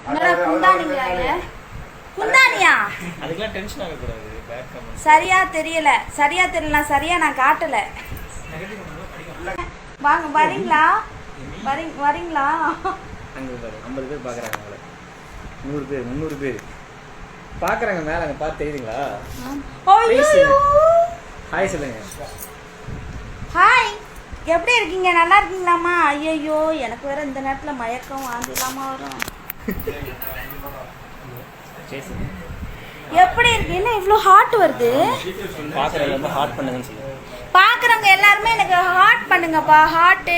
என்னடா குந்தானிங்கறாங்க? குந்தானியா? அதுக்கெல்லாம் டென்ஷன் ஆக கூடாது. Bad comment. சரியா தெரியல. சரியா நான் காட்டல. வாங்க வரீங்களா? வரீங்களா? அங்க பாரு 50 பேர் பாக்குறாங்க அவங்கள. 100 பேர் 300 பேர் பாக்குறாங்க மேல அங்க பார்த்து தெரியுதுங்களா? ஐயோ ஹாய் சொல்லுங்க. ஹாய். எப்படி இருக்கீங்க? நல்லா இருக்கீங்களாமா? ஐயோ எனக்கு வேற இந்த நேரத்துல மயக்கம் வாந்திலாமா வரும். எப்படி இருக்கு? என்ன இவ்ளோ ஹார்ட் வருது? பாக்குறவங்க ரொம்ப ஹார்ட் பண்ணுங்கன்னு சொல்லுங்க. பாக்குறவங்க எல்லாரும் எனக்கு ஹார்ட் பண்ணுங்கப்பா. ஹார்ட்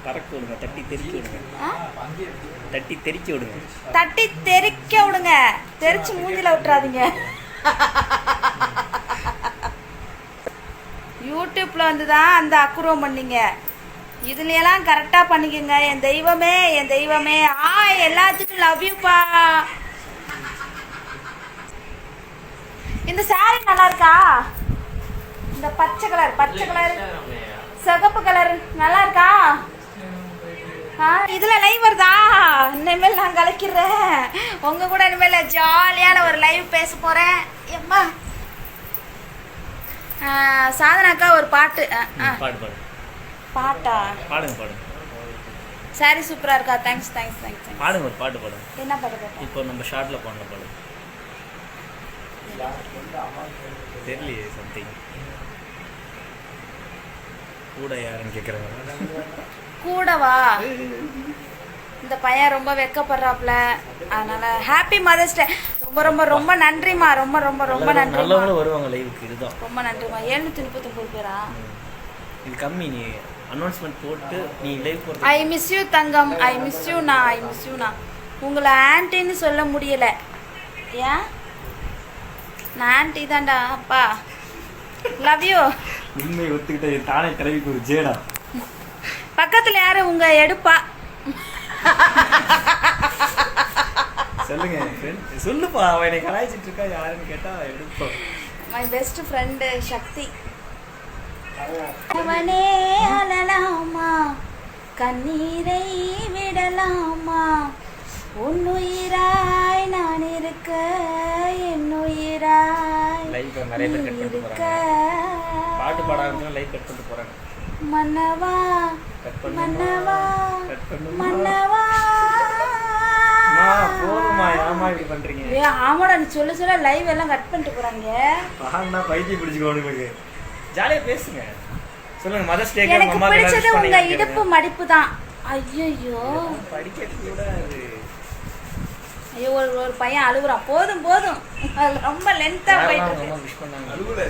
பறக்க விடுங்க. தட்டி தெறிக்க விடுங்க. தட்டி தெறிக்க விடுங்க. தட்டி தெறிக்க விடுங்க. தெறிச்சு மூஞ்சில விட்டுறாதீங்க. யூடியூப்ல வந்து தான் அந்த அக்குரோம் பண்ணீங்க. இதுல எல்லாம் கரெக்டா பண்ணிக்கங்க. என் தெய்வமே எல்லாத்துக்கும் லவ் யூப்பா. இந்த சாரி நல்லா இருக்கா? இந்த பச்சை கலர் சிகப்பு கலர் நல்லா இருக்கா? இதுல லைவ் வருதா? இனிமேல் நான் கலக்கிறேன் உங்க கூட. இனிமேல் ஜாலியான ஒரு லைவ் பேச போறேன். எம்மா சாதனாக்கா ஒரு பாட்டு. பாட்டா? பாடுங்க. சாரி சூப்பரா இருக்கா? தேங்க்ஸ். பாடுங்க ஒரு பாட்டு பாடுங்க. என்ன பாட்டு பாடுங்க? இப்போ நம்ம ஷார்ட்ல பாடணும் பாடு. தெரியலையே சம்திங். கூட யாருன்னு கேட்குறாங்க. கூடவா? இந்த பையன் ரொம்ப வெக்கப்படுறாப்ல. அதனால ஹாப்பி மதர்ஸ் டே. ரொம்ப நன்றிமா. ரொம்ப நன்றி. நல்லவங்களும் வருவாங்க லைவுக்கு. இதுதான் ரொம்ப நன்றிமா. 739 பேரா? இது கம்மி. நீ அனௌன்ஸ்மெண்ட் போட்டு நீ லைவ் போறது. I miss you Thangam. I miss you நான் உங்களை ஆன்ட்டின்னு சொல்ல முடியல. ஏன்? நான் ஆன்ட்டி தான்டா அப்பா. Love you. உண்மை ஒத்துக்கிட்ட தானே கிளவிக்கு ஒரு ஜேடா. பக்கத்துல யாரு உங்க எடுப்பா? சொல்லுங்க சொல்லுப்பா. அவன் என்னை கலாய்ச்சிட்டு இருக்கா. யாருன்னு கேட்டா எடுப்பா. மை பெஸ்ட் ஃப்ரெண்டு சக்தி. அவனே அழலாமா, கண்ணீரை விடலாமா, உன்னுயிராய் நான் இருக்க, என்னுயிராய் லைவ் நிறைய பேர் கட் பண்ணிட்டு போறாங்க. பாட்டு பாடாம லைவ் கட் பண்ணிட்டு போறாங்க. மன்னவா போதுமா? ஏமா இப்படி பண்றீங்க? ஆமாடா நீ சொல்ல லைவ் எல்லாம் கட் பண்ணிட்டு போறாங்க. பைத்தியம் பிடிச்சுக்கோ. உங்களுக்கு ஜாலியா பேசுங்க. சொல்லுங்க. மதர்ஸ் டே எனக்கு பிடிச்சது உங்க இடுப்பு மடிப்பு தான். ஐயோ படிக்கிறது கூட அது. ஐயோ ஒரு பையன் அழுகுறான். போதும் ரொம்ப லென்த்தா போயிட்டு இருக்கு.